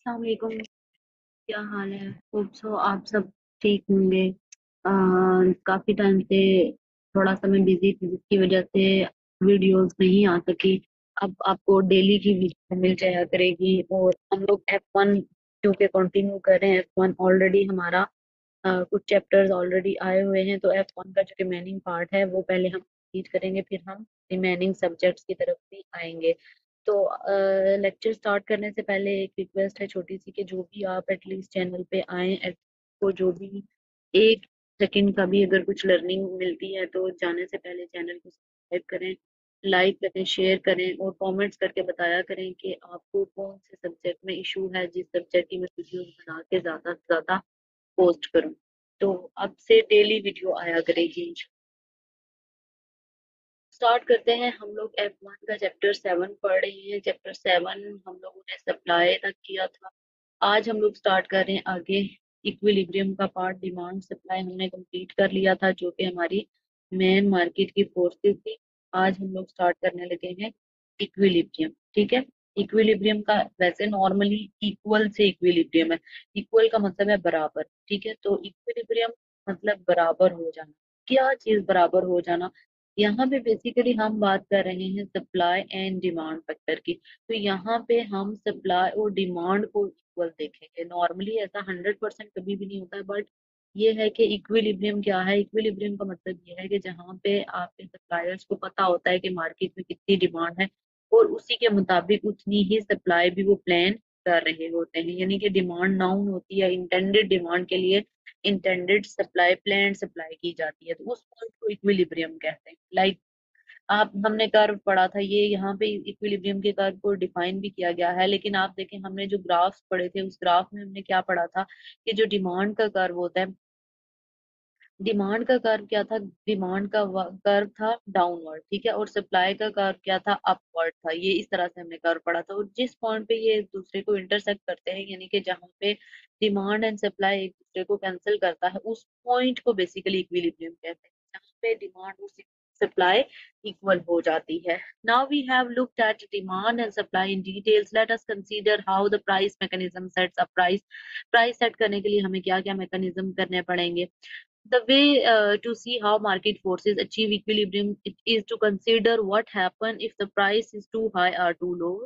अस्सलाम वालेकुम। क्या हाल है? होप सो आप सब ठीक होंगे। काफी टाइम से थोड़ा सा मैं बिजी थी जिसकी वजह से वीडियोस नहीं आ सकी। अब आपको डेली की वीडियो मिल जाया करेगी और हम लोग F1 क्योंकि कंटिन्यू कर रहे हैं। F1 ऑलरेडी हमारा कुछ चैप्टर्स ऑलरेडी आए हुए हैं, तो F1 का जो रिमेनिंग पार्ट है वो पहले हम कंप्लीट करेंगे, फिर हम रिमेनिंग सब्जेक्ट्स की तरफ भी आएंगे। तो लेक्चर स्टार्ट करने से पहले एक रिक्वेस्ट है छोटी सी, कि जो भी आप एटलीस्ट चैनल पे आए को जो भी एक सेकंड का भी अगर कुछ लर्निंग मिलती है तो जाने से पहले चैनल को सब्सक्राइब करें, लाइक करें, शेयर करें और कमेंट्स करके बताया करें कि आपको कौन से सब्जेक्ट में इशू है, जिस सब्जेक्ट की मैं वीडियोस बना के ज्यादा से ज्यादा पोस्ट करूं। तो अब से डेली वीडियो आया करेगी। स्टार्ट करते हैं। हम लोग F1 का चैप्टर 7 पढ़ रहे हैं। चैप्टर 7 हम लोगों ने सप्लाई तक किया था। आज हम लोग स्टार्ट कर रहे हैं आगे। इक्विलिब्रियम का पार्ट, डिमांड सप्लाई हमने कंप्लीट कर लिया था, जो कि हमारी मेन मार्केट की फोर्सेस थी। आज हम लोग स्टार्ट करने लगे हैं इक्विलिब्रियम। ठीक है। इक्विलिब्रियम का वैसे नॉर्मली इक्वल से इक्विलिब्रियम है। इक्वल का मतलब है बराबर। ठीक है, तो इक्विलिब्रियम मतलब बराबर हो जाना। क्या चीज बराबर हो जाना? यहाँ पे बेसिकली हम बात कर रहे हैं सप्लाई एंड डिमांड फैक्टर की। तो यहाँ पे हम सप्लाई और डिमांड को इक्वल देखेंगे। नॉर्मली ऐसा 100% कभी भी नहीं होता है, बट ये है कि इक्विलिब्रियम क्या है। इक्विलिब्रियम का मतलब ये है कि जहाँ पे आपके सप्लायर्स को पता होता है कि मार्केट में कितनी डिमांड है और उसी के मुताबिक उतनी ही सप्लाई भी वो प्लान कर रहे होते हैं। यानी कि डिमांड नाउन होती है, इंटेंडेड डिमांड के लिए इंटेंडेड सप्लाई, प्लान सप्लाई की जाती है, तो उस पॉइंट को इक्विलिब्रियम कहते हैं। लाइक आप हमने कर्व पढ़ा था, ये यहाँ पे इक्विलिब्रियम के कर्व को डिफाइन भी किया गया है। लेकिन आप देखें, हमने जो ग्राफ्स पढ़े थे उस ग्राफ में हमने क्या पढ़ा था कि जो डिमांड का कर्व होता है, डिमांड का कर्व क्या था? डिमांड का कर्व था डाउनवर्ड। ठीक है, और सप्लाई का कर्व क्या था? अपवर्ड था। ये इस तरह से हमने कर्व पढ़ा था। और जिस पॉइंट पे ये एक दूसरे को इंटरसेक्ट करते हैं, यानी कि जहाँ पे डिमांड एंड सप्लाई एक दूसरे को कैंसिल करता है, उस पॉइंट को बेसिकली इक्विलिब्रियम कहते हैं, जहाँ पे डिमांड और सप्लाई इक्वल हो जाती है। Now we have looked at demand and supply in details. Let us consider how the price mechanism sets a price. Price set करने के लिए हमें क्या क्या मैकेनिज्म करने पड़ेंगे? The way to see how market forces achieve equilibrium it is to consider what happen if the price is too high or too low.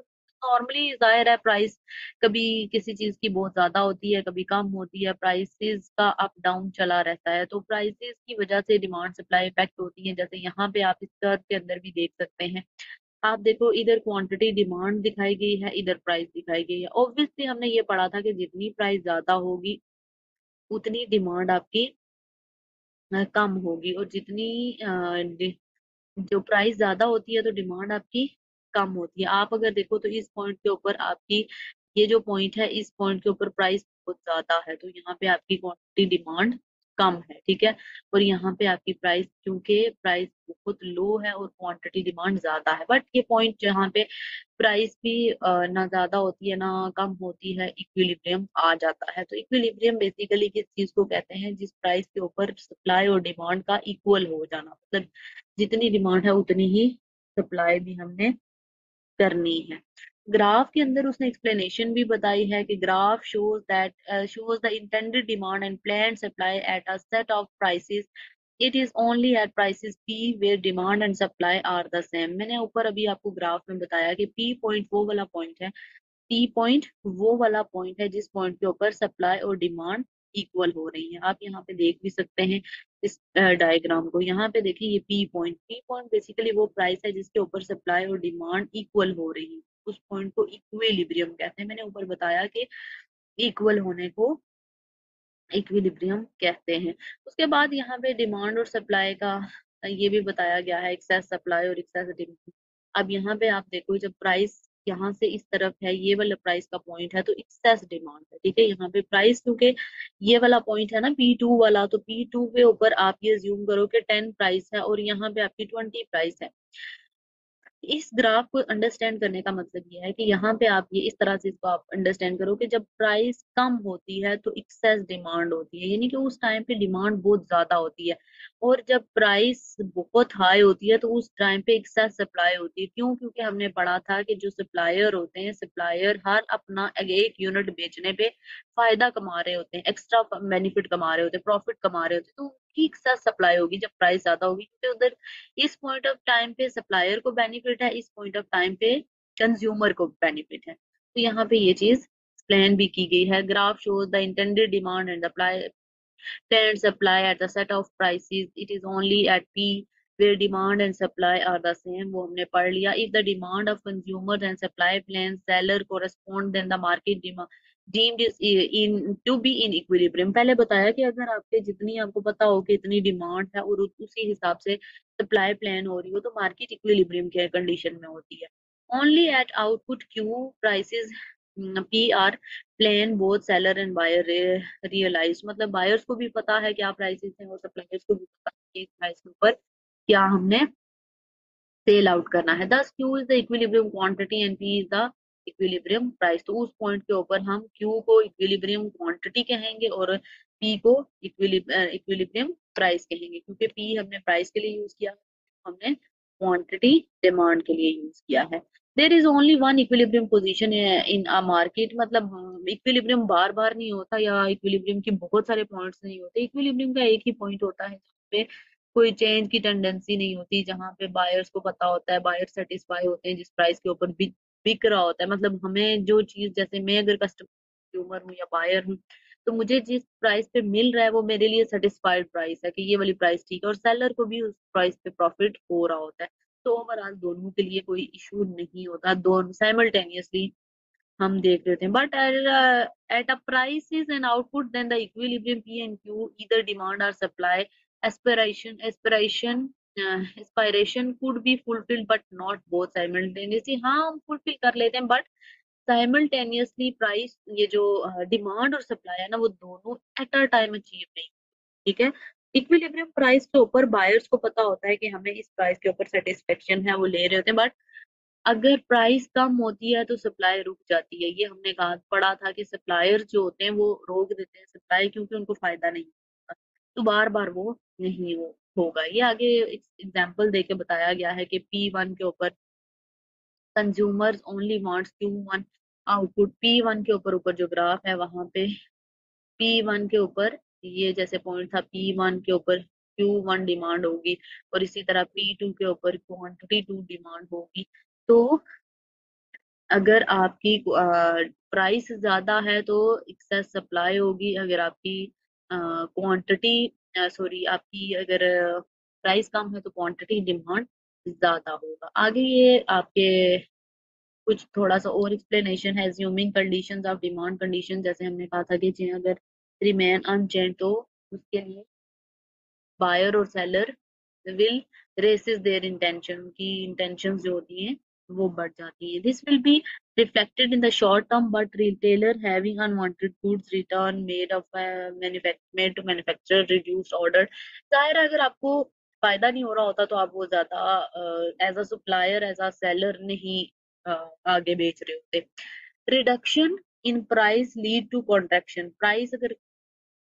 Normally जाहिर है प्राइस कभी किसी चीज की बहुत ज्यादा होती है, कभी कम होती है, प्राइसेस का अप डाउन चला रहता है। तो प्राइसेस की वजह से डिमांड सप्लाई इफेक्ट होती है। जैसे यहाँ पे आप इस कर्व के अंदर भी देख सकते हैं। आप देखो, इधर क्वांटिटी डिमांड दिखाई गई है, इधर प्राइस दिखाई गई है। ऑब्वियसली हमने ये पढ़ा था कि जितनी प्राइस ज्यादा होगी उतनी डिमांड आपकी कम होगी, और जितनी जो प्राइस ज्यादा होती है तो डिमांड आपकी कम होती है। आप अगर देखो तो इस पॉइंट के ऊपर आपकी, ये जो पॉइंट है इस पॉइंट के ऊपर प्राइस बहुत ज्यादा है, तो यहाँ पे आपकी क्वांटिटी डिमांड कम है। ठीक है, और यहाँ पे आपकी प्राइस, क्योंकि प्राइस बहुत लो है और क्वांटिटी डिमांड ज्यादा है, बट ये पॉइंट जहाँ पे प्राइस भी ना ज्यादा होती है ना कम होती है, इक्विलिब्रियम आ जाता है। तो इक्विलिब्रियम बेसिकली किस चीज को कहते हैं? जिस प्राइस के ऊपर सप्लाई और डिमांड का इक्वल हो जाना, मतलब जितनी डिमांड है उतनी ही सप्लाई भी हमने करनी है। ग्राफ के अंदर उसने एक्सप्लेनेशन भी बताई है कि graph shows the intended demand and planned supply at a set of prices. It is only at prices P where demand and supply are the same. मैंने ऊपर अभी आपको ग्राफ में बताया कि पी पॉइंट वो वाला पॉइंट है, पी पॉइंट वो वाला पॉइंट है जिस पॉइंट के ऊपर सप्लाई और डिमांड इक्वल हो रही है। आप यहाँ पे देख भी सकते हैं इस डायग्राम को। यहाँ पे देखिए, ये पी पॉइंट बेसिकली वो प्राइस है जिसके ऊपर सप्लाई और डिमांड इक्वल हो रही है। उस पॉइंट को इक्विलिब्रियम कहते हैं। मैंने ऊपर बताया कि इक्वल होने को इक्विलिब्रियम कहते हैं। उसके बाद यहाँ पे डिमांड और सप्लाई का ये भी बताया गया है, एक्सेस सप्लाई और एक्सेस डिमांड। अब यहाँ पे आप देखो, जब प्राइस यहाँ से इस तरफ है, ये वाला प्राइस का पॉइंट है, तो एक्सेस डिमांड है। ठीक है, यहाँ पे प्राइस क्योंकि ये वाला पॉइंट है ना P2 वाला, तो P2 के ऊपर आप ये ज्यूम करो कि 10 प्राइस है और यहाँ पे आपकी 20 प्राइस है। इस ग्राफ को अंडरस्टैंड करने का मतलब ये है कि यहाँ पे आप ये इस तरह से इसको आप अंडरस्टैंड करो कि जब प्राइस कम होती है तो एक्सेस डिमांड होती है, यानी कि उस टाइम पे डिमांड बहुत ज्यादा होती है। और जब प्राइस बहुत हाई होती है तो उस टाइम पे एक्सेस सप्लाई होती है। क्यों? क्योंकि हमने पढ़ा था कि जो सप्लायर होते हैं, सप्लायर हर अपना एक यूनिट बेचने पे फायदा कमा रहे होते हैं, एक्स्ट्रा बेनिफिट कमा रहे होते हैं, प्रॉफिट कमा रहे होते हैं, तो उनकी एक्सेस सप्लाई होगी जब प्राइस ज्यादा होगी, क्योंकि उधर इस पॉइंट ऑफ टाइम पे सप्लायर को बेनिफिट है, इस पॉइंट ऑफ टाइम पे कंज्यूमर को बेनिफिट है। तो यहाँ पे ये चीज एक्सप्लेन भी की गई है। Graph shows the intended demand and planned supply at the set of prices. It is only at P where demand and supply are the same. वो हमने पढ़ लिया। If the demand of consumers and supply plans seller correspond, then the market demand deemed is in to be in equilibrium. पहले बताया कि अगर आपके जितनी आपको पता हो कि इतनी डिमांड है और उसी हिसाब से सप्लाई प्लान हो रही हो तो मार्केट इक्विलिब्रियम के कंडीशन में होती है। Only at output Q prices P are plan both seller and buyer realise, मतलब बायर्स को भी पता है क्या प्राइसेस हैं और सप्लायर्स को भी पता है कि इस प्राइस के ऊपर क्या हमने सेल आउट करना है। दस Q is the equilibrium quantity and P is the equilibrium price. तो उस पॉइंट के ऊपर हम क्यू को इक्विलिब्रियम क्वांटिटी कहेंगे और पी को इक्विलिब्रियम प्राइस कहेंगे, क्योंकि पी हमने प्राइस के लिए यूज किया, हमने क्वांटिटी डिमांड के लिए यूज किया है। There is only one equilibrium position in a market, मतलब इक्विलिब्रियम बार बार नहीं होता या इक्विलिब्रियम के बहुत सारे पॉइंट्स नहीं होते। इक्विलिब्रियम का एक ही पॉइंट होता है जहाँ पे कोई चेंज की टेंडेंसी नहीं होती, जहाँ पे बायर्स को पता होता है, बायर सेटिस्फाई होते हैं जिस प्राइस के ऊपर बिक रहा होता है। मतलब हमें जो चीज, जैसे मैं अगर कंज्यूमर हूँ या बायर हूँ, तो मुझे जिस प्राइस पे मिल रहा है वो मेरे लिए सेटिस्फाइड प्राइस है कि ये वाली प्राइस ठीक है, और सेलर को भी उस प्राइस पे प्रॉफिट हो रहा होता है। तो ओवरऑल दोनों के लिए कोई इशू नहीं होता, दोनों साइमल्टेनियसली हम देख रहे थे। But at a prices and output, then the equilibrium P and Q, either demand or supply aspiration could be fulfilled but not both simultaneously। हाँ, हम फुलफिल कर लेते हैं बट साइमल्टेनियसली प्राइस, ये जो डिमांड और सप्लाई है ना, वो दोनों एट अ टाइम अचीव नहीं। ठीक है। इक्विलिब्रियम प्राइस के ऊपर बायर्स को पता होता है कि हमें इस प्राइस के ऊपर सेटिस्फेक्शन है, वो ले रहे होते हैं। बट अगर प्राइस कम होती है तो सप्लाई रुक जाती है। ये हमने कहा पढ़ा था कि सप्लायर जो होते हैं वो रोक देते हैं सप्लाई, क्योंकि उनको फायदा नहीं होता, तो बार बार वो नहीं होगा। ये आगे एग्जाम्पल देके बताया गया है कि P1 के ऊपर consumers only wants Q1 output. P1 के ऊपर ऊपर जो ग्राफ है वहां पे P1 के ऊपर ये जैसे पॉइंट था, P1 के ऊपर Q1 डिमांड होगी और इसी तरह P2 के ऊपर क्वांटिटी 2 डिमांड होगी। तो अगर आपकी प्राइस ज्यादा है तो एक्सेस सप्लाई होगी, अगर आपकी क्वांटिटी सॉरी आपकी अगर प्राइस कम है तो क्वांटिटी डिमांड ज्यादा होगा। आगे ये आपके कुछ थोड़ा सा और एक्सप्लेनेशन है। Assuming conditions of demand condition, जैसे हमने कहा था कि जी अगर रिमेन अनचेंज तो उसके लिए बायर और seller will revise their intention, की इंटेंशंस जो होती हैं वो बढ़ जाती है। This will be reflected in the short term, but retailer having unwanted goods return made to manufacture reduced order. जाहिर है अगर आपको फायदा नहीं हो रहा होता तो आप वो ज्यादा as a supplier as a seller नहीं आगे बेच रहे होते। Reduction in price lead to contraction, price अगर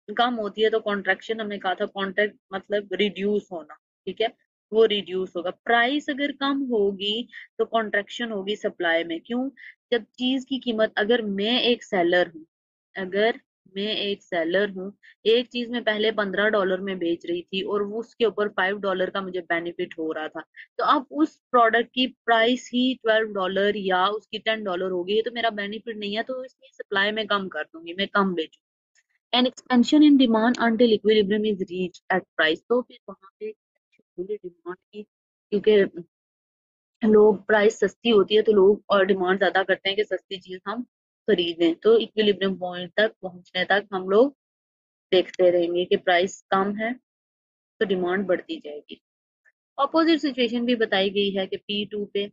कम होती है तो कॉन्ट्रैक्शन, हमने कहा था कॉन्ट्रैक्ट मतलब रिड्यूस होना। ठीक है, वो रिड्यूस होगा। प्राइस अगर कम होगी तो कॉन्ट्रैक्शन होगी सप्लाई में। क्यों? जब चीज की कीमत, अगर मैं एक सेलर हूँ, अगर मैं एक सेलर हूँ, एक चीज में पहले $15 में बेच रही थी और वो उसके ऊपर $5 का मुझे बेनिफिट हो रहा था, तो अब उस प्रोडक्ट की प्राइस ही $12 या उसकी $10 हो गई, ये तो मेरा बेनिफिट नहीं है, तो इसलिए सप्लाई में कम कर दूंगी, मैं कम बेचूंगी। An expansion in demand until equilibrium is reached at price। तो फिर वहां पे पूरी डिमांड की, क्योंकि लोग प्राइस सस्ती होती है तो लोग और डिमांड ज्यादा करते हैं कि सस्ती चीज हम खरीदें, तो इक्विलिब्रियम पॉइंट तक पहुंचने तक हम लोग देखते रहेंगे कि प्राइस कम है तो डिमांड बढ़ती जाएगी। अपोजिट सिचुएशन भी बताई गई है कि P2 पे,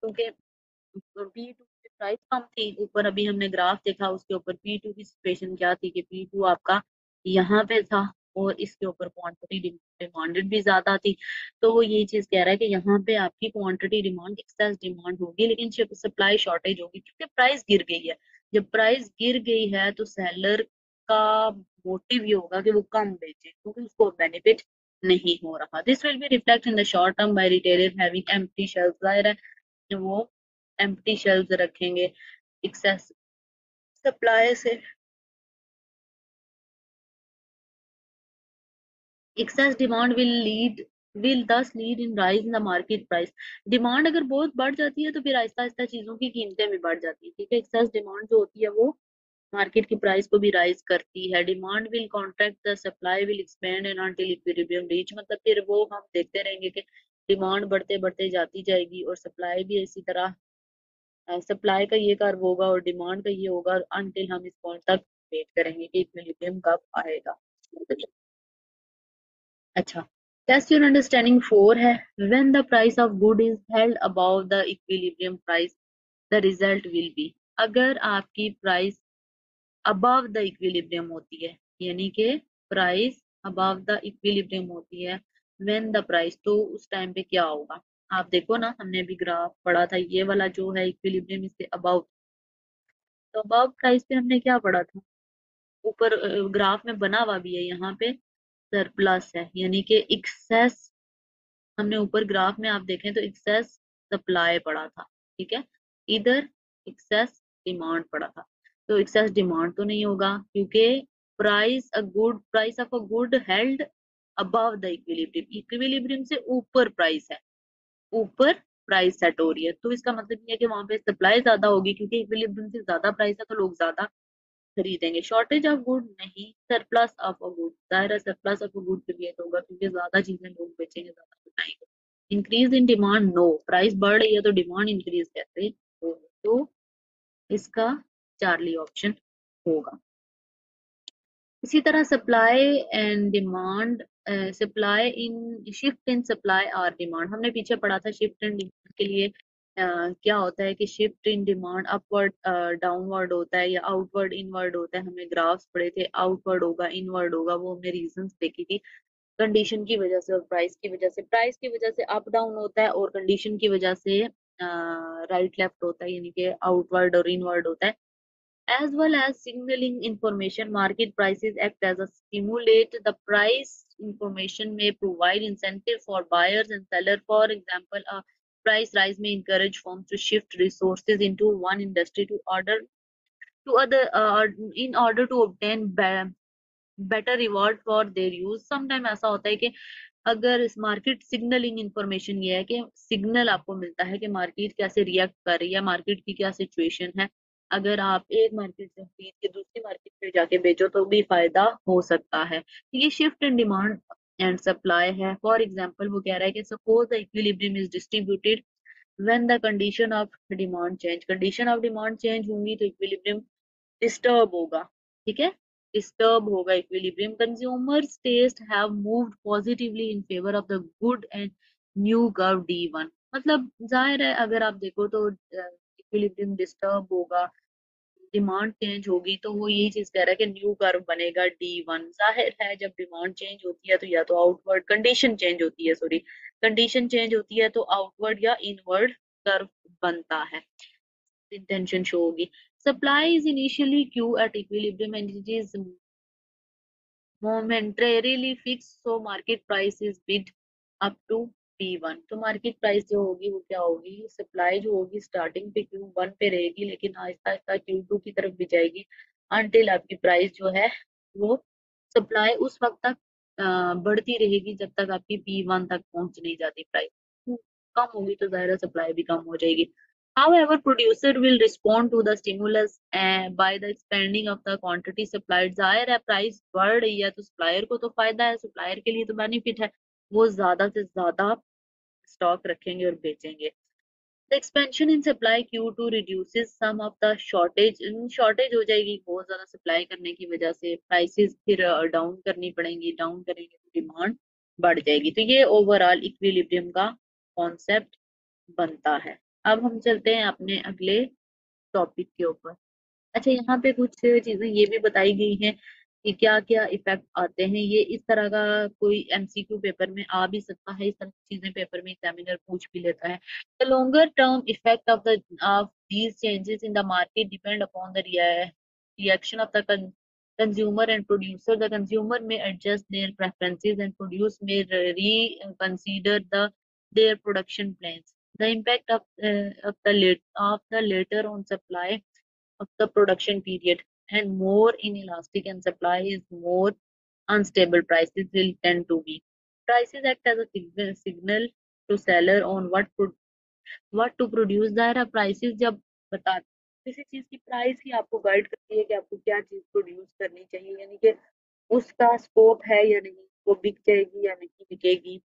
क्योंकि P2 की प्राइस कम थी, ऊपर अभी हमने ग्राफ देखा उसके ऊपर P2 की सिचुएशन क्या थी कि P2 आपका यहाँ पे था और इसके ऊपर क्वांटिटी डिमांडेड भी ज्यादा थी। तो वो ये चीज कह रहा है कि यहाँ पे आपकी क्वांटिटी डिमांड एक्सेस डिमांड होगी, लेकिन सप्लाई शॉर्टेज होगी क्योंकि प्राइस गिर गई है। जब प्राइस गिर गई है तो सेलर का मोटिव ये होगा कि वो कम बेचे क्योंकि उसको बेनिफिट नहीं हो रहा। This will be reflect in the short term by retailer having empty shelf. जाहिर है वो एम्प्टी शेल्फ रखेंगे एक्सेस सप्लाई से। excess demand will thus lead in rise in the market price। Demand अगर बहुत बढ़ जाती है तो फिर आहिस्ता आहिस्ता चीजों की कीमतें भी बढ़ जाती है। ठीक है, एक्सेस डिमांड जो होती है वो मार्केट की प्राइस को भी राइज करती है। Demand will contract, the supply will expand and until equilibrium reach. मतलब फिर वो हम देखते रहेंगे कि डिमांड बढ़ते बढ़ते जाती जाएगी और सप्लाई भी इसी तरह, सप्लाई का ये कर्व होगा और डिमांड का ये होगा अनटिल हम इस पॉइंट तक वेट करेंगे कि इक्विलिब्रियम कब आएगा। अच्छा, टेस्ट योर अंडरस्टैंडिंग 4 है। When the price of good is held above the equilibrium price the result will be. अगर आपकी प्राइस अबव द इक्विलिब्रियम होती है, यानी कि प्राइस अबव द इक्विलिब्रियम होती है, व्हेन द प्राइस, तो उस टाइम पे क्या होगा। आप देखो ना, हमने अभी ग्राफ पढ़ा था, ये वाला जो है इक्विलिब्रियम इससे अबव। तो अबव प्राइस पे हमने क्या पढ़ा था, ऊपर ग्राफ में बना हुआ भी है यहाँ पे, सरप्लस है यानी कि एक्सेस। हमने ऊपर ग्राफ में आप देखें तो एक्सेस सप्लाई पड़ा था। ठीक है, इधर एक्सेस डिमांड पड़ा था। तो एक्सेस डिमांड तो नहीं होगा क्योंकि price of a good held above the equilibrium, equilibrium से ऊपर प्राइस है, ऊपर प्राइस सेट हो रही है। तो इसका मतलब ये है कि वहां पे सप्लाई ज्यादा होगी क्योंकि इक्विलिब्रियम से ज्यादा प्राइस है तो लोग ज्यादा खरीदेंगे। शॉर्टेज ऑफ गुड नहीं, सरप्लस ऑफ अ गुड। जाहिर है surplus of a good create होगा क्योंकि ज्यादा चीजें लोग बेचेंगे, ज्यादा बनाएंगे। Increase in demand no, price बढ़ रही है तो डिमांड इंक्रीज कैसे होगी। तो इसका चार्ली ऑप्शन होगा। इसी तरह supply and demand, supply in shift in supply और डिमांड हमने पीछे पढ़ा था। शिफ्ट इन डिमांड के लिए क्या होता है कि shift in demand upward downward होता है या आउटवर्ड इनवर्ड होता है। हमने ग्राफ्स पढ़े थे, आउटवर्ड होगा इनवर्ड होगा, वो हमने रीजंस देखी थी। कंडीशन की वजह से और प्राइस की वजह से, प्राइस की वजह से अप डाउन होता है और कंडीशन की वजह से राइट लेफ्ट होता है, यानी कि आउटवर्ड और इनवर्ड होता है। As well as signaling information, market prices act as a stimulate. The price information may provide incentive for buyers and sellers. For example, a price rise may encourage firms to shift resources into one industry to other in order to obtain better reward for their use. Sometime ऐसा होता है कि अगर इस market signalling information ये है कि signal आपको मिलता है कि मार्केट कैसे रिएक्ट कर रही है, मार्केट की क्या सिचुएशन है। अगर आप एक मार्केट से खरीद के दूसरी मार्केट पे जाके बेचो तो भी फायदा हो सकता है। ये shift in demand and supply है। फॉर एग्जाम्पल वो कह रहा है कि suppose the equilibrium is distributed when the condition of demand change, condition of demand change होंगी तो इक्विलिब्रियम डिस्टर्ब होगा। ठीक है, डिस्टर्ब होगा equilibrium. Consumers taste have moved positively in favour of the good and new curve D1। मतलब जाहिर है अगर आप देखो तो इक्विलिब्रियम डिस्टर्ब होगा, डिमांड चेंज होगी, तो वो यही चीज कह रहा है कि न्यू कर्व बनेगा D1। जाहिर है जब डिमांड चेंज होती है तो या तो आउटवर्ड कंडीशन चेंज होती है, सॉरी, कंडीशन चेंज होती है तो आउटवर्ड या इनवर्ड कर्व बनता है, इंटेंशन शो होगी। Supply is initially Q at equilibrium and it is momentarily fixed, so market price is bid up to P1। तो मार्केट प्राइस जो होगी वो क्या होगी, सप्लाई जो होगी स्टार्टिंग पे Q1 पे रहेगी लेकिन आहिस्ता आहिस्ता Q2 की तरफ भी जाएगी अनटिल आपकी प्राइस जो है वो सप्लाई उस वक्त तक बढ़ती रहेगी जब तक आपकी P1 तक पहुंच नहीं जाती प्राइस। कम होगी तो जाहिर है सप्लाई भी कम हो जाएगी। However, producer will respond to the stimulus by the expanding of the quantity supplied। जाहिर है प्राइस बढ़ रही है तो सप्लायर को तो फायदा है, सप्लायर के लिए तो बेनिफिट है, वो ज्यादा से ज्यादा स्टॉक रखेंगे और बेचेंगे। The expansion in supply Q2 reduces some of the shortage, shortage हो जाएगी बहुत ज्यादा सप्लाई करने की वजह से, प्राइसेस फिर डाउन करनी पड़ेंगी, डाउन करेंगे तो डिमांड बढ़ जाएगी। तो ये ओवरऑल इक्विलिब्रियम का कॉन्सेप्ट बनता है। अब हम चलते हैं अपने अगले टॉपिक के ऊपर। अच्छा, यहाँ पे कुछ चीजें ये भी बताई गई हैं कि क्या क्या इफेक्ट आते हैं। ये इस तरह का कोई एमसीक्यू पेपर में आ भी सकता है, इस तरह की चीजें पेपर में एग्जामिनर पूछ भी लेता है। The longer term effect of these changes in the market depend upon the reaction of the consumer and producer. The consumer may adjust their preferences and produce may reconsider their production plans. The impact of the later on supply of the production period and more inelastic and supply is more unstable prices will tend to be. Prices act as a signal to seller on what to produce. ज़ाहिर है prices जब बता किसी चीज की price ही आपको guide करती है कि आपको क्या चीज प्रोड्यूस करनी चाहिए, यानी कि उसका स्कोप है या नहीं, वो बिक जाएगी या नहीं बिकेगी।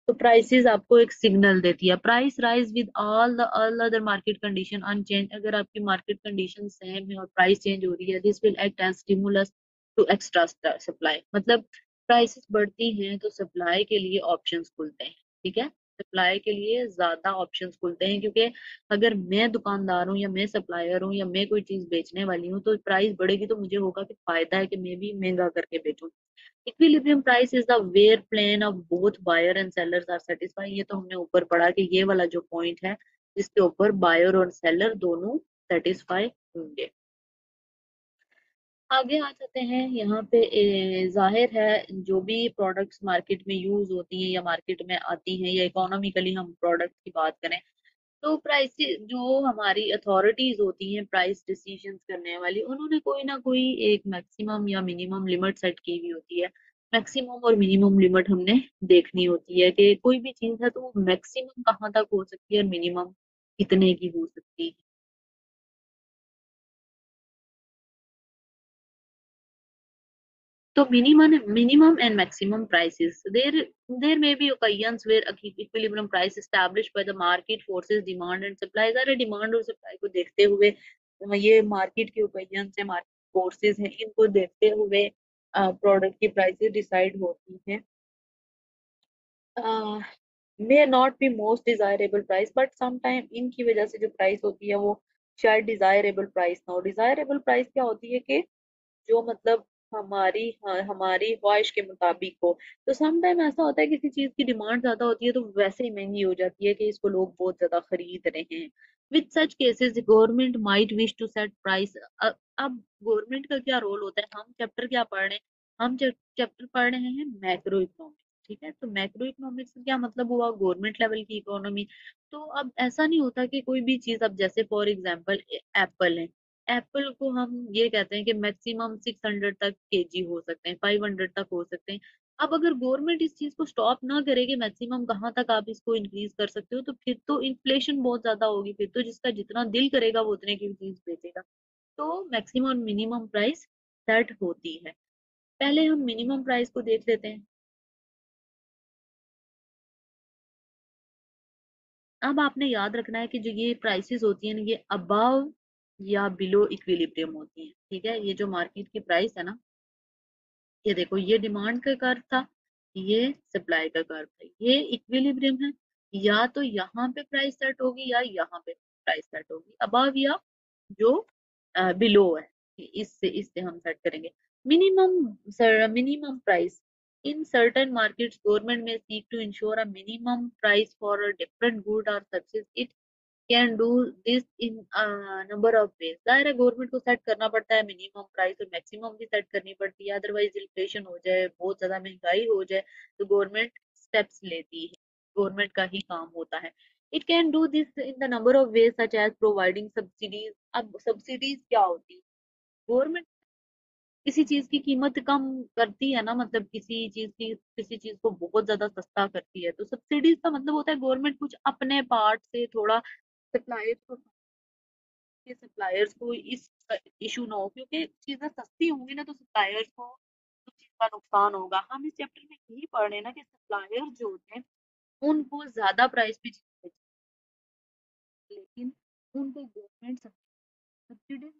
तो प्राइसेस आपको एक सिग्नल देती है। Price rise with all other market condition unchange. अगर आपकी मार्केट कंडीशन सेम है और प्राइस चेंज हो रही है, this will act as stimulus to extra supply. मतलब प्राइसेस बढ़ती हैं तो सप्लाई के लिए ऑप्शंस खुलते हैं। ठीक है, सप्लाई के लिए ज्यादा ऑप्शंस खुलते हैं, क्योंकि अगर मैं दुकानदार हूँ या मैं सप्लायर हूँ या मैं कोई चीज बेचने वाली हूँ तो प्राइस बढ़ेगी तो मुझे होगा कि फायदा है कि मैं भी महंगा करके बेचूं। Equilibrium price is the where plan of both buyer and sellers are satisfy. ये तो हमने ऊपर पढ़ा कि ये वाला जो पॉइंट है जिसके ऊपर बायर और सेलर दोनों सेटिस्फाई होंगे। आगे आ जाते हैं यहाँ पे। जाहिर है जो भी प्रोडक्ट्स मार्केट में यूज होती हैं या मार्केट में आती हैं या इकोनॉमिकली हम प्रोडक्ट की बात करें तो प्राइस जो हमारी अथॉरिटीज होती हैं प्राइस डिसीजंस करने वाली, उन्होंने कोई ना कोई एक मैक्सिमम या मिनिमम लिमिट सेट की हुई होती है। मैक्सिमम और मिनिमम लिमिट हमने देखनी होती है कि कोई भी चीज है तो मैक्सिमम कहाँ तक हो सकती है और मिनिमम कितने की हो सकती है। So minimum and maximum prices. There may be occasions where equilibrium price established by the market forces demand and supply. अगर डिमांड और सप्लाई को देखते हुए ये मार्केट के ओकेजन है, मार्केट फोर्सेस हैं, इनको देखते हुए प्रोडक्ट की प्राइसेस डिसाइड होती हैं। May not be most desirable price but sometime इनकी वजह से जो प्राइस होती है वो शायद डिजायरेबल प्राइस ना हो। डिजायरेबल प्राइस क्या होती है कि जो मतलब हमारी ख्वाहिश के मुताबिक हो। तो सम टाइम ऐसा होता है किसी चीज की डिमांड ज्यादा होती है तो वैसे ही महंगी हो जाती है कि इसको लोग बहुत ज्यादा खरीद रहे हैं। With such cases government might wish to set price. अब गवर्नमेंट का क्या रोल होता है, हम चैप्टर क्या पढ़ रहे हैं, हम चैप्टर पढ़ रहे हैं मैक्रो इकोनॉमिक्स। ठीक है, तो मैक्रो इकोनॉमिक्स का क्या मतलब हुआ, गवर्नमेंट लेवल की इकोनॉमी। तो अब ऐसा नहीं होता कि कोई भी चीज, अब जैसे फॉर एग्जांपल एप्पल है, एप्पल को हम ये कहते हैं कि मैक्सिमम 600 तक केजी हो सकते हैं, 500 तक हो सकते हैं। अब अगर गवर्नमेंट इस चीज को स्टॉप ना करे कि मैक्सिमम कहाँ तक आप इसको इंक्रीज कर सकते हो, तो फिर तो इन्फ्लेशन बहुत ज्यादा होगी, फिर तो जिसका जितना दिल करेगा वो उतने की चीज बेचेगा। तो मैक्सिमम मिनिमम प्राइस सेट होती है। पहले हम मिनिमम प्राइस को देख लेते हैं। अब आपने याद रखना है कि जो ये प्राइसेस होती हैं ना, ये अबव या बिलो इक्विलिब्रियम होती हैं। ठीक है, ये जो मार्केट की प्राइस है ना, ये देखो ये डिमांड का कर्व था, ये सप्लाई का कर्व था, ये इक्विलिब्रियम है। या तो यहाँ पे प्राइस सेट होगी या यहाँ पे प्राइस सेट होगी, अबव या जो बिलो है। इससे हम सेट करेंगे minimum. Minimum price in certain markets government में seek to ensure a minimum price for a different good और services. Can do this in number of ways. जाहिर है गवर्नमेंट को सेट करना पड़ता है मिनिमम प्राइस और मैक्सिमम भी सेट करनी पड़ती है, अदरवाइज इन्फ्लेशन हो जाए, बहुत ज्यादा महंगाई हो जाए तो गवर्नमेंट स्टेप्स लेती है, गवर्नमेंट का ही काम होता है। It can do this in the number of wage such as providing subsidies. अब सब्सिडीज क्या होती है, गवर्नमेंट किसी चीज की कीमत कम करती है ना, मतलब किसी चीज को बहुत ज्यादा सस्ता करती है, तो सब्सिडीज का मतलब होता है गवर्नमेंट कुछ अपने पार्ट से थोड़ा सप्लायर्स को, कि सप्लायर्स को इस इशू ना हो, क्योंकि चीजें सस्ती होंगी ना तो सप्लायर्स को उस चीज का नुकसान होगा। हम इस चैप्टर में यही पढ़ रहे हैं ना कि सप्लायर जो होते हैं उनको ज्यादा प्राइस पे चीज बेचते हैं, लेकिन उनको गवर्नमेंट सब्सिडी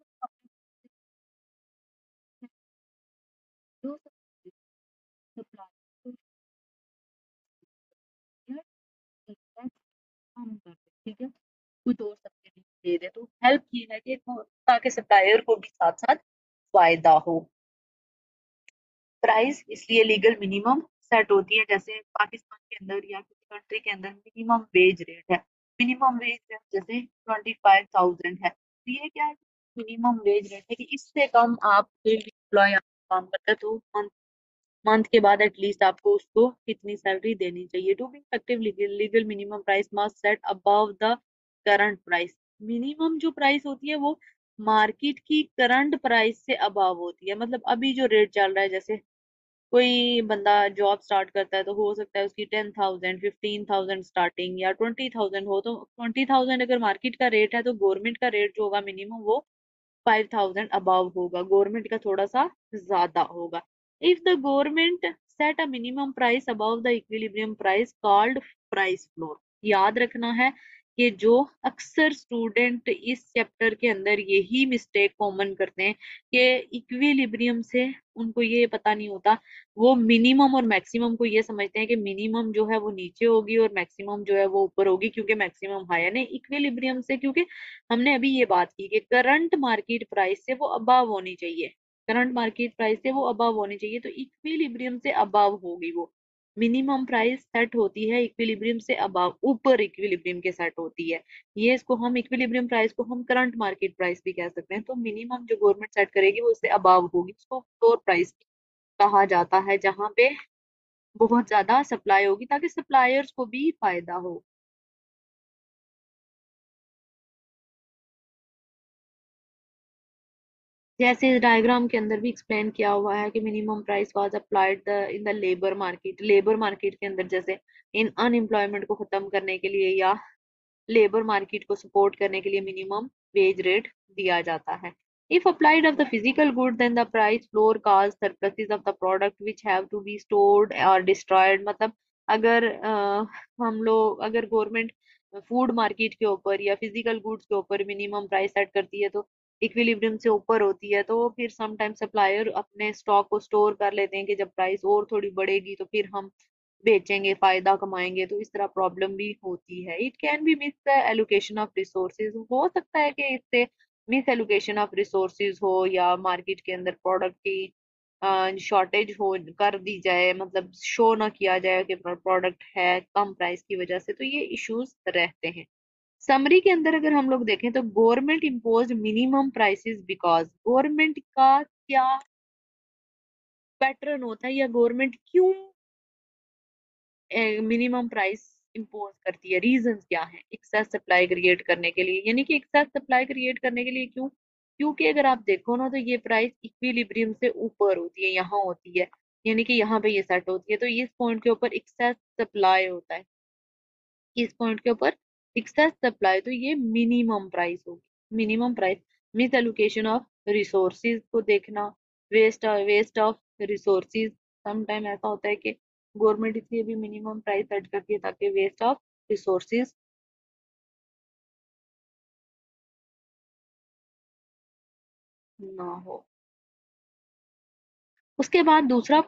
जो सप्लायर काम कर दे। ठीक है, कुछ और सब्सिडी दे दे तो हेल्प ये है कि ताकि सप्लायर को भी साथ साथ फायदा हो। प्राइस इसलिए लीगल मिनिमम सेट होती है। जैसे पाकिस्तान के अंदर या किसी कंट्री के अंदर मिनिमम वेज रेट है, मिनिमम वेज रेट जैसे 25,000 है, तो ये क्या है, मिनिमम वेज रेट है कि इससे कम आप कोई भी एम्प्लॉय काम करता है तो मंथ मंथ के बाद एटलीस्ट आपको उसको कितनी सैलरी देनी चाहिए। To be effective legal minimum price must set above the current price. Minimum जो प्राइस होती है वो मार्केट की करंट प्राइस से अबव होती है। मतलब अभी जो रेट चल रहा है, जैसे कोई बंदा जॉब स्टार्ट करता है तो हो सकता है उसकी 10,000 15,000 स्टार्टिंग या 20,000 हो, तो 20,000 अगर मार्केट का रेट है तो गवर्नमेंट का रेट जो होगा मिनिमम वो 5,000 अबव होगा, गवर्नमेंट का थोड़ा सा ज्यादा होगा। If the government set a minimum price above the equilibrium price called price floor. याद रखना है कि जो अक्सर स्टूडेंट इस चैप्टर के अंदर यही मिस्टेक कॉमन करते हैं कि इक्विलिब्रियम से उनको ये पता नहीं होता, वो मिनिमम और मैक्सिमम को ये समझते हैं कि मिनिमम जो है वो नीचे होगी और मैक्सिमम जो है वो ऊपर होगी, क्योंकि मैक्सिमम हाई है। नहीं, इक्विलिब्रियम से, क्योंकि हमने अभी ये बात की कि करंट मार्केट प्राइस से वो अबव होनी चाहिए, करंट मार्केट प्राइस से वो अबव होनी चाहिए, तो इक्विलिब्रियम से अबव होगी वो। मिनिमम प्राइस सेट होती है इक्विलिब्रियम से अबव, ऊपर इक्विलिब्रियम के सेट होती है। ये इसको हम इक्विलिब्रियम प्राइस को हम करंट मार्केट प्राइस भी कह सकते हैं। तो मिनिमम जो गवर्नमेंट सेट करेगी वो इससे अबव होगी, उसको फ्लोर प्राइस कहा जाता है, जहां पे बहुत ज्यादा सप्लाई होगी ताकि सप्लायर्स को भी फायदा हो। जैसे इस डायग्राम के अंदर भी एक्सप्लेन किया हुआ है कि minimum price was applied the in the labour market. Labour market के अंदर जैसे इन अनएम्प्लॉयमेंट को खत्म करने के लिए या लेबर मार्केट को सपोर्ट करने के लिए मिनिमम वेज रेट दिया जाता है। If applied of the physical good then the price floor cause surpluses of the product which have to be stored और डिस्ट्रॉयड। मतलब अगर हम लोग, अगर गवर्नमेंट फूड मार्केट के ऊपर या फिजिकल गुड्स के ऊपर मिनिमम प्राइस सेट करती है तो इक्विलिब्रियम से ऊपर होती है, तो फिर समटाइम सप्लायर अपने स्टॉक को स्टोर कर लेते हैं कि जब प्राइस और थोड़ी बढ़ेगी तो फिर हम बेचेंगे, फायदा कमाएंगे, तो इस तरह प्रॉब्लम भी होती है। It can be miss allocation of resources. हो सकता है कि इससे मिस एलोकेशन ऑफ रिसोर्सेज हो या मार्केट के अंदर प्रोडक्ट की शॉर्टेज हो कर दी जाए, मतलब शो ना किया जाए कि प्रोडक्ट है कम प्राइस की वजह से, तो ये इश्यूज रहते हैं। समरी के अंदर अगर हम लोग देखें तो government impose minimum prices because, government का क्या पैटर्न होता है या गवर्नमेंट क्यों मिनिमम प्राइस इम्पोज करती है, रीजंस क्या है, एक्सेस सप्लाई क्रिएट करने के लिए। यानी कि एक्सेस सप्लाई क्रिएट करने के लिए क्यों, क्योंकि अगर आप देखो ना तो ये प्राइस इक्विलिब्रियम से ऊपर होती है, यहाँ होती है, यानी कि यहाँ पे ये सेट होती है, तो इस पॉइंट के ऊपर एक्सेस सप्लाई होता है, इस पॉइंट के ऊपर एक्सेस सप्लाई, तो ये मिनिमम प्राइस होगी। Minimum price miss allocation of resources को देखना, वेस्ट ऑफ रिसोर्सिस। समटाइम ऐसा होता है कि गवर्नमेंट इसलिए भी मिनिमम प्राइस सेट करती है ताकि वेस्ट ऑफ रिसोर्सिस ना हो। उसके बाद दूसरा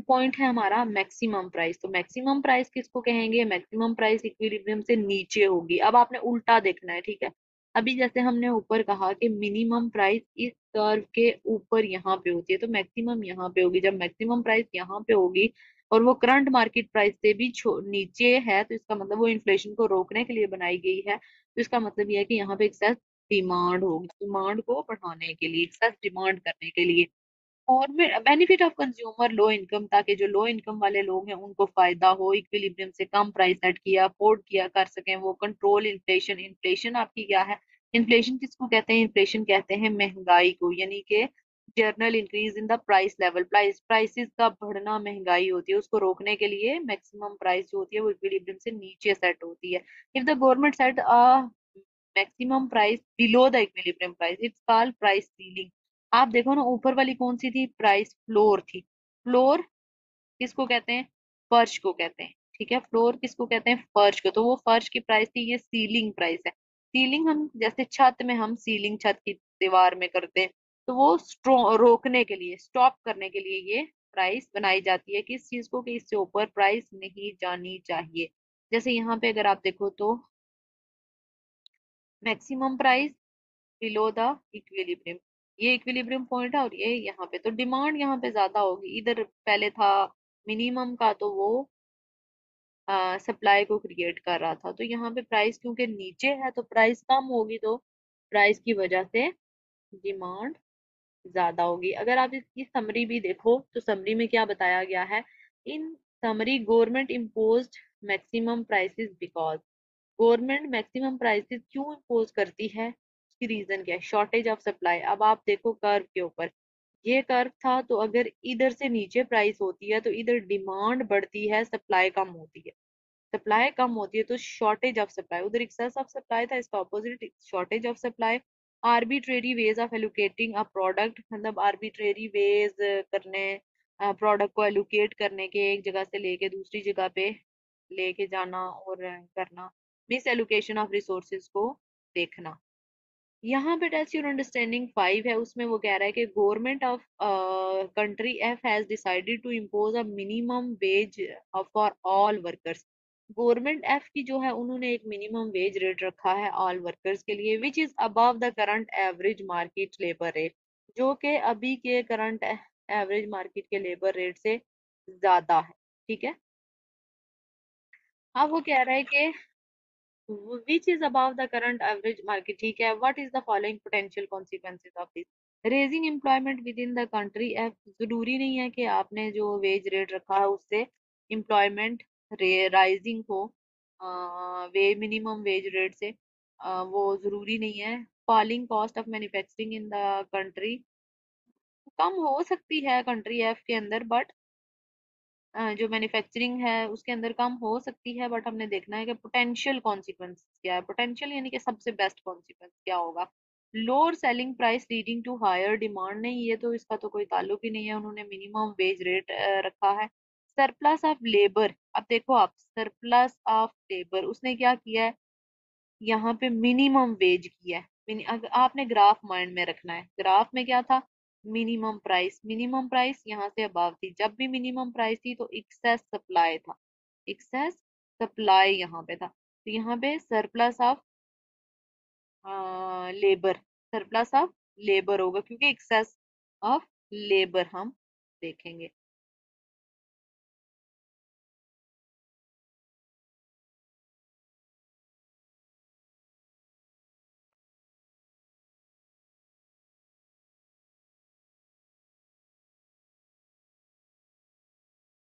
पॉइंट है हमारा मैक्सिमम प्राइस। तो मैक्सिमम प्राइस किसको कहेंगे, मैक्सिमम प्राइस इक्विलिब्रियम से नीचे होगी। अब आपने उल्टा देखना है, ठीक है। अभी जैसे हमने ऊपर कहा कि मिनिमम प्राइस इस कर्व के ऊपर यहाँ पे होती है, तो मैक्सिमम यहाँ पे होगी। जब मैक्सिमम प्राइस यहाँ पे होगी और वो करंट मार्केट प्राइस से भी नीचे है, तो इसका मतलब वो इन्फ्लेशन को रोकने के लिए बनाई गई है। तो इसका मतलब ये है कि यहाँ पे एक्सेस डिमांड होगी, डिमांड को बढ़ाने के लिए, एक्सेस डिमांड करने के लिए। और benefit of consumer low income, ताकि जो लो इनकम वाले लोग हैं उनको फायदा हो, इक्विलिब्रियम से कम प्राइस सेट किया अफोर्ड किया कर सकें वो। कंट्रोल इन्फ्लेशन, इन्फ्लेशन आपकी क्या है, इन्फ्लेशन किसको कहते हैं, इन्फ्लेशन कहते हैं महंगाई को, यानी कि journal increase in the price level, prices का बढ़ना महंगाई होती है, उसको रोकने के लिए मैक्सिमम प्राइस जो होती है वो इक्विलिब्रियम से नीचे सेट होती है। If the government set a maximum price below the equilibrium price it's called price ceiling. आप देखो ना ऊपर वाली कौन सी थी, प्राइस फ्लोर थी। फ्लोर किसको कहते हैं, फर्श को कहते हैं, ठीक है। फ्लोर किसको कहते हैं, फर्श को। तो वो फर्श की प्राइस थी, ये सीलिंग प्राइस है। सीलिंग हम जैसे छत में हम सीलिंग छत की दीवार में करते हैं, तो वो रोकने के लिए, स्टॉप करने के लिए ये प्राइस बनाई जाती है किस चीज को, कि इससे ऊपर प्राइस नहीं जानी चाहिए। जैसे यहाँ पे अगर आप देखो तो maximum price below the equilibrium, ये इक्विलिब्रियम पॉइंट है और ये यहाँ पे, तो डिमांड यहाँ पे ज्यादा होगी। इधर पहले था मिनिमम का, तो वो सप्लाई को क्रिएट कर रहा था, तो यहाँ पे प्राइस क्योंकि नीचे है तो प्राइस कम होगी, तो प्राइस की वजह से डिमांड ज्यादा होगी। अगर आप इसकी समरी भी देखो तो समरी में क्या बताया गया है, इन summary government imposed maximum prices because, government maximum prices क्यों इम्पोज करती है, उसकी रीजन क्या है, शॉर्टेज ऑफ सप्लाई। अब आप देखो कर्व के ऊपर, ये कर्व था, तो अगर इधर से नीचे प्राइस होती है तो इधर डिमांड बढ़ती है, सप्लाई कम होती है। सप्लाई कम होती है तो शॉर्टेज ऑफ सप्लाई, उधर एक्सेस ऑफ सप्लाई था, इसका opposite shortage of supply. Arbitrary ways of allocating a product, मतलब आर्बिट्रेरी वेज करने, प्रोडक्ट को एलोकेट करने के, एक जगह से लेके दूसरी जगह पे लेके जाना और करना, मिस एलोकेशन ऑफ रिसोर्सेज को देखना। यहाँ पे टेस्ट योर अंडरस्टैंडिंग 5 है, उसमें वो कह रहा है कि government of country F has decided to impose a minimum wage for all workers. Government F की जो है, उन्होंने एक मिनिमम वेज रेट रखा है ऑल वर्कर्स के लिए, which is above the current average market labour rate, जो कि अभी के करंट एवरेज मार्केट के लेबर रेट से ज्यादा है। ठीक है। अब वो कह रहा है कि which is above the current average market, ठीक है। what is the following potential consequences of this, raising employment within the country। जरूरी नहीं है कि आपने जो वेज रेट रखा है उससे एम्प्लॉयमेंट राइजिंग हो, वे मिनिमम वेज रेट से, वो जरूरी नहीं है। Falling cost of manufacturing in the country, कम हो सकती है कंट्री एफ के अंदर, बट जो मैन्युफैक्चरिंग है उसके अंदर कम हो सकती है, बट हमने देखना है कि पोटेंशियल कॉन्सिक्वेंस क्या है, पोटेंशियल यानी कि सबसे बेस्ट कॉन्सिक्वेंस क्या होगा। Lower selling price leading to higher demand, नहीं ये तो इसका तो कोई ताल्लुक ही नहीं है, उन्होंने मिनिमम वेज रेट रखा है। सरप्लस ऑफ लेबर, अब देखो आप, सरप्लस ऑफ लेबर उसने क्या किया है, यहाँ पे मिनिमम वेज किया है। अगर आपने ग्राफ माइंड में रखना है, ग्राफ में क्या था, मिनिमम प्राइस, मिनिमम प्राइस यहाँ से अबव थी, जब भी मिनिमम प्राइस थी तो एक्सेस सप्लाई था, एक्सेस सप्लाई यहाँ पे था, तो यहाँ पे surplus of labour, surplus of labour होगा क्योंकि एक्सेस ऑफ लेबर हम देखेंगे।